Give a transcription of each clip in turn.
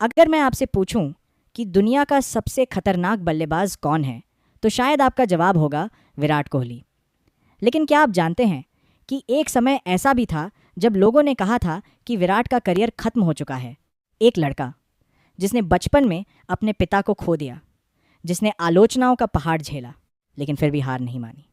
अगर मैं आपसे पूछूं कि दुनिया का सबसे खतरनाक बल्लेबाज कौन है, तो शायद आपका जवाब होगा विराट कोहली। लेकिन क्या आप जानते हैं कि एक समय ऐसा भी था जब लोगों ने कहा था कि विराट का करियर खत्म हो चुका है। एक लड़का जिसने बचपन में अपने पिता को खो दिया, जिसने आलोचनाओं का पहाड़ झेला, लेकिन फिर भी हार नहीं मानी।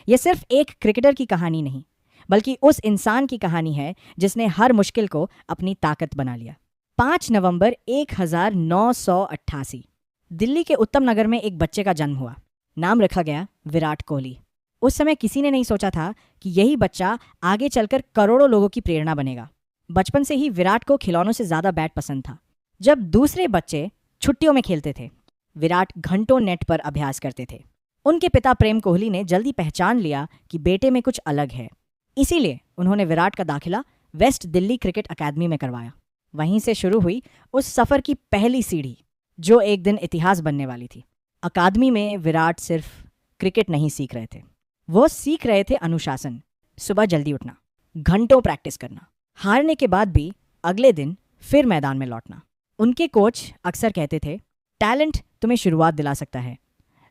यह सिर्फ एक क्रिकेटर की कहानी नहीं, बल्कि उस इंसान की कहानी है जिसने हर मुश्किल को अपनी ताकत बना लिया। 5 नवंबर 1988 दिल्ली के उत्तम नगर में एक बच्चे का जन्म हुआ। नाम रखा गया विराट कोहली। उस समय किसी ने नहीं सोचा था कि यही बच्चा आगे चलकर करोड़ों लोगों की प्रेरणा बनेगा। बचपन से ही विराट को खिलौनों से ज्यादा बैट पसंद था। जब दूसरे बच्चे छुट्टियों में खेलते थे, विराट घंटों नेट पर अभ्यास करते थे। उनके पिता प्रेम कोहली ने जल्दी पहचान लिया कि बेटे में कुछ अलग है। इसीलिए उन्होंने विराट का दाखिला वेस्ट दिल्ली क्रिकेट अकादमी में करवाया। वहीं से शुरू हुई उस सफर की पहली सीढ़ी, जो एक दिन इतिहास बनने वाली थी। अकादमी में विराट सिर्फ क्रिकेट नहीं सीख रहे थे, वो सीख रहे थे अनुशासन। सुबह जल्दी उठना, घंटों प्रैक्टिस करना, हारने के बाद भी अगले दिन फिर मैदान में लौटना। उनके कोच अक्सर कहते थे, टैलेंट तुम्हें शुरुआत दिला सकता है,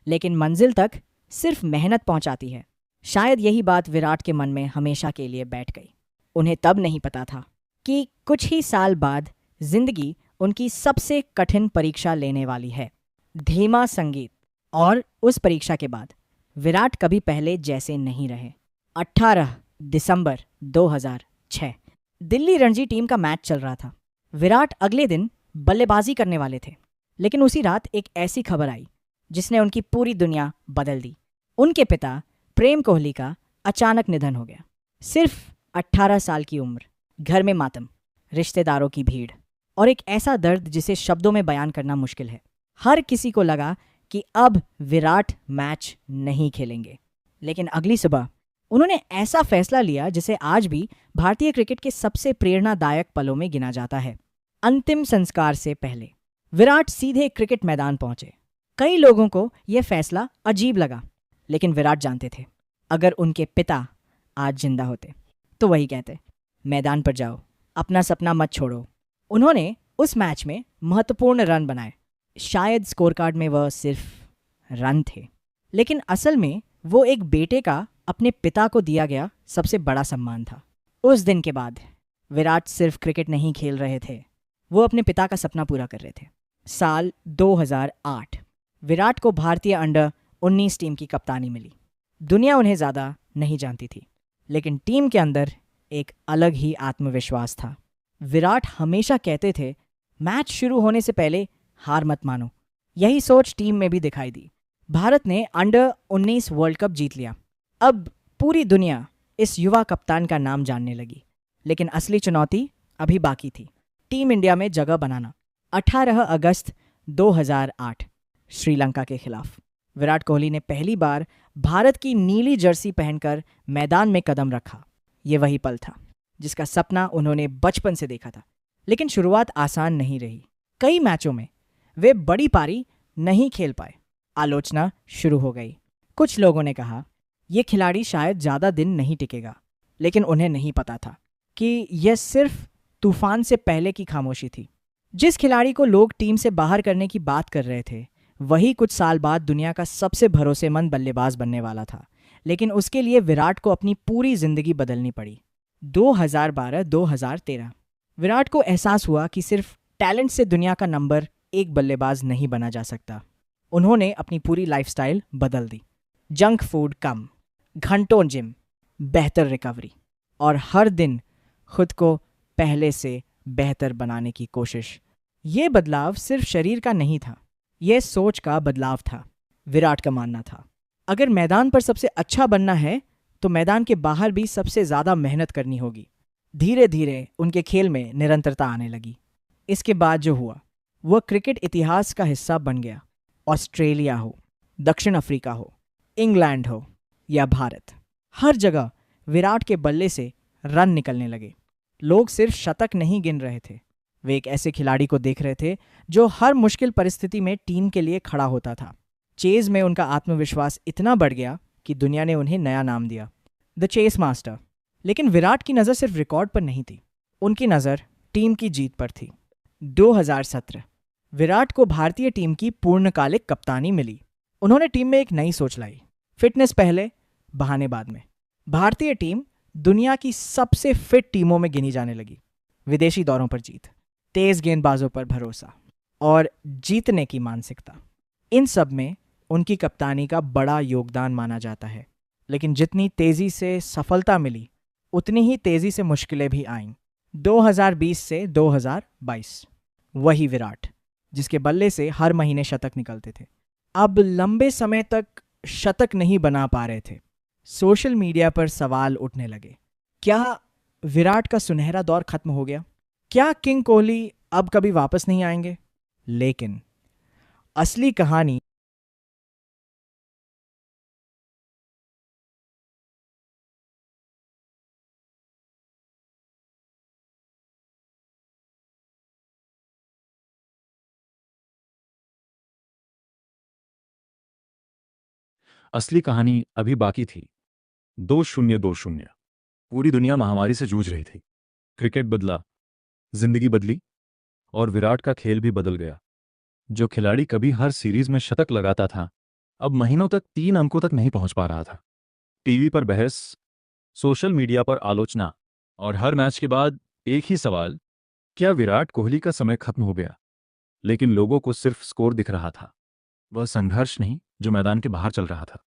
लेकिन मंजिल तक सिर्फ मेहनत पहुंचाती है। शायद यही बात विराट के मन में हमेशा के लिए बैठ गई। उन्हें तब नहीं पता था कि कुछ ही साल बाद जिंदगी उनकी सबसे कठिन परीक्षा लेने वाली है, धीमा संगीत। और उस परीक्षा के बाद विराट कभी पहले जैसे नहीं रहे। 18 दिसंबर 2006 दिल्ली रणजी टीम का मैच चल रहा था। विराट अगले दिन बल्लेबाजी करने वाले थे, लेकिन उसी रात एक ऐसी खबर आई जिसने उनकी पूरी दुनिया बदल दी। उनके पिता प्रेम कोहली का अचानक निधन हो गया। सिर्फ 18 साल की उम्र, घर में मातम, रिश्तेदारों की भीड़ और एक ऐसा दर्द जिसे शब्दों में बयान करना मुश्किल है। हर किसी को लगा कि अब विराट मैच नहीं खेलेंगे, लेकिन अगली सुबह उन्होंने ऐसा फैसला लिया जिसे आज भी भारतीय क्रिकेट के सबसे प्रेरणादायक पलों में गिना जाता है। अंतिम संस्कार से पहले विराट सीधे क्रिकेट मैदान पहुंचे। कई लोगों को यह फैसला अजीब लगा, लेकिन विराट जानते थे, अगर उनके पिता आज जिंदा होते तो वही कहते, मैदान पर जाओ, अपना सपना मत छोड़ो। उन्होंने उस मैच में महत्वपूर्ण रन बनाए। शायद स्कोर कार्ड में वह सिर्फ रन थे, लेकिन असल में वो एक बेटे का अपने पिता को दिया गया सबसे बड़ा सम्मान था। उस दिन के बाद विराट सिर्फ क्रिकेट नहीं खेल रहे थे, वो अपने पिता का सपना पूरा कर रहे थे। साल 2008 विराट को भारतीय अंडर 19 टीम की कप्तानी मिली। दुनिया उन्हें ज़्यादा नहीं जानती थी, लेकिन टीम के अंदर एक अलग ही आत्मविश्वास था। विराट हमेशा कहते थे, मैच शुरू होने से पहले हार मत मानो। यही सोच टीम में भी दिखाई दी। भारत ने अंडर 19 वर्ल्ड कप जीत लिया। अब पूरी दुनिया इस युवा कप्तान का नाम जानने लगी, लेकिन असली चुनौती अभी बाकी थी, टीम इंडिया में जगह बनाना। 18 अगस्त 2008 श्रीलंका के खिलाफ विराट कोहली ने पहली बार भारत की नीली जर्सी पहनकर मैदान में कदम रखा। ये वही पल था जिसका सपना उन्होंने बचपन से देखा था। लेकिन शुरुआत आसान नहीं रही। कई मैचों में वे बड़ी पारी नहीं खेल पाए। आलोचना शुरू हो गई। कुछ लोगों ने कहा, यह खिलाड़ी शायद ज़्यादा दिन नहीं टिकेगा, लेकिन उन्हें नहीं पता था कि यह सिर्फ तूफान से पहले की खामोशी थी। जिस खिलाड़ी को लोग टीम से बाहर करने की बात कर रहे थे, वही कुछ साल बाद दुनिया का सबसे भरोसेमंद बल्लेबाज बनने वाला था। लेकिन उसके लिए विराट को अपनी पूरी जिंदगी बदलनी पड़ी। 2012-2013 विराट को एहसास हुआ कि सिर्फ टैलेंट से दुनिया का नंबर 1 बल्लेबाज नहीं बना जा सकता। उन्होंने अपनी पूरी लाइफस्टाइल बदल दी। जंक फूड कम, घंटों जिम, बेहतर रिकवरी और हर दिन खुद को पहले से बेहतर बनाने की कोशिश। ये बदलाव सिर्फ शरीर का नहीं था, यह सोच का बदलाव था। विराट का मानना था, अगर मैदान पर सबसे अच्छा बनना है तो मैदान के बाहर भी सबसे ज़्यादा मेहनत करनी होगी। धीरे धीरे उनके खेल में निरंतरता आने लगी। इसके बाद जो हुआ वह क्रिकेट इतिहास का हिस्सा बन गया। ऑस्ट्रेलिया हो, दक्षिण अफ्रीका हो, इंग्लैंड हो या भारत, हर जगह विराट के बल्ले से रन निकलने लगे। लोग सिर्फ शतक नहीं गिन रहे थे, वे एक ऐसे खिलाड़ी को देख रहे थे जो हर मुश्किल परिस्थिति में टीम के लिए खड़ा होता था। चेज में उनका आत्मविश्वास इतना बढ़ गया कि दुनिया ने उन्हें नया नाम दिया, द चेस मास्टर। लेकिन विराट की नज़र सिर्फ रिकॉर्ड पर नहीं थी, उनकी नज़र टीम की जीत पर थी। 2017 विराट को भारतीय टीम की पूर्णकालिक कप्तानी मिली। उन्होंने टीम में एक नई सोच लाई, फिटनेस पहले, बहाने बाद में। भारतीय टीम दुनिया की सबसे फिट टीमों में गिनी जाने लगी। विदेशी दौरों पर जीत, तेज गेंदबाजों पर भरोसा और जीतने की मानसिकता, इन सब में उनकी कप्तानी का बड़ा योगदान माना जाता है। लेकिन जितनी तेजी से सफलता मिली, उतनी ही तेजी से मुश्किलें भी आईं। 2020 से 2022 वही विराट जिसके बल्ले से हर महीने शतक निकलते थे, अब लंबे समय तक शतक नहीं बना पा रहे थे। सोशल मीडिया पर सवाल उठने लगे, क्या विराट का सुनहरा दौर खत्म हो गया? क्या किंग कोहली अब कभी वापस नहीं आएंगे? लेकिन असली कहानी असली कहानी अभी बाकी थी। 2020 पूरी दुनिया महामारी से जूझ रही थी। क्रिकेट बदला, जिंदगी बदली और विराट का खेल भी बदल गया। जो खिलाड़ी कभी हर सीरीज में शतक लगाता था, अब महीनों तक 3 अंकों तक नहीं पहुंच पा रहा था। टीवी पर बहस, सोशल मीडिया पर आलोचना और हर मैच के बाद एक ही सवाल, क्या विराट कोहली का समय खत्म हो गया? लेकिन लोगों को सिर्फ स्कोर दिख रहा था, वह संघर्ष नहीं जो मैदान के बाहर चल रहा था।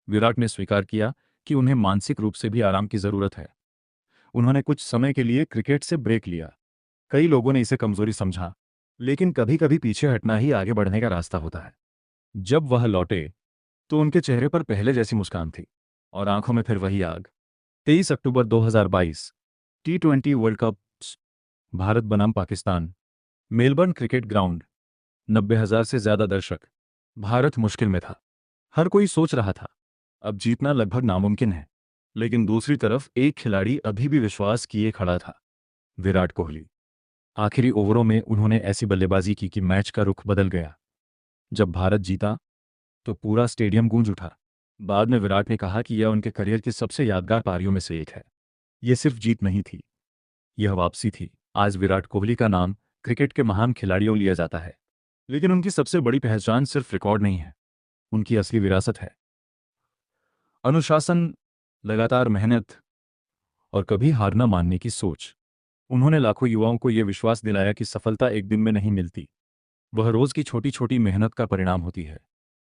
विराट ने स्वीकार किया कि उन्हें मानसिक रूप से भी आराम की जरूरत है। उन्होंने कुछ समय के लिए क्रिकेट से ब्रेक लिया। कई लोगों ने इसे कमजोरी समझा, लेकिन कभी कभी पीछे हटना ही आगे बढ़ने का रास्ता होता है। जब वह लौटे तो उनके चेहरे पर पहले जैसी मुस्कान थी और आंखों में फिर वही आग। 23 अक्टूबर 2022 T20 वर्ल्ड कप, भारत बनाम पाकिस्तान, मेलबर्न क्रिकेट ग्राउंड, 90,000 से ज्यादा दर्शक। भारत मुश्किल में था। हर कोई सोच रहा था अब जीतना लगभग नामुमकिन है, लेकिन दूसरी तरफ एक खिलाड़ी अभी भी विश्वास किए खड़ा था, विराट कोहली। आखिरी ओवरों में उन्होंने ऐसी बल्लेबाजी की कि मैच का रुख बदल गया। जब भारत जीता तो पूरा स्टेडियम गूंज उठा। बाद में विराट ने कहा कि यह उनके करियर की सबसे यादगार पारियों में से एक है। यह सिर्फ जीत नहीं थी, यह वापसी थी। आज विराट कोहली का नाम क्रिकेट के महान खिलाड़ियों लिया जाता है, लेकिन उनकी सबसे बड़ी पहचान सिर्फ रिकॉर्ड नहीं है, उनकी असली विरासत है। अनुशासन, लगातार मेहनत और कभी हार न मानने की सोच। उन्होंने लाखों युवाओं को यह विश्वास दिलाया कि सफलता एक दिन में नहीं मिलती, वह रोज की छोटी छोटी मेहनत का परिणाम होती है।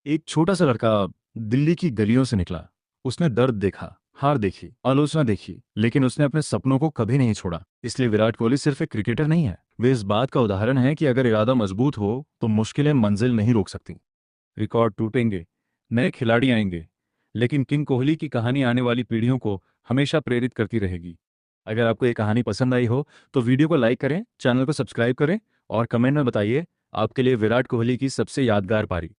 एक छोटा सा लड़का दिल्ली की गलियों से निकला। उसने दर्द देखा, हार देखी, आलोचना देखी, लेकिन उसने अपने सपनों को कभी नहीं छोड़ा। इसलिए विराट कोहली सिर्फ एक क्रिकेटर नहीं है, वे इस बात का उदाहरण है कि अगर इरादा मजबूत हो तो मुश्किलें मंजिल नहीं रोक सकती। रिकॉर्ड टूटेंगे, नए खिलाड़ी आएंगे, लेकिन किंग कोहली की कहानी आने वाली पीढ़ियों को हमेशा प्रेरित करती रहेगी। अगर आपको ये कहानी पसंद आई हो तो वीडियो को लाइक करें, चैनल को सब्सक्राइब करें और कमेंट में बताइए आपके लिए विराट कोहली की सबसे यादगार पारी।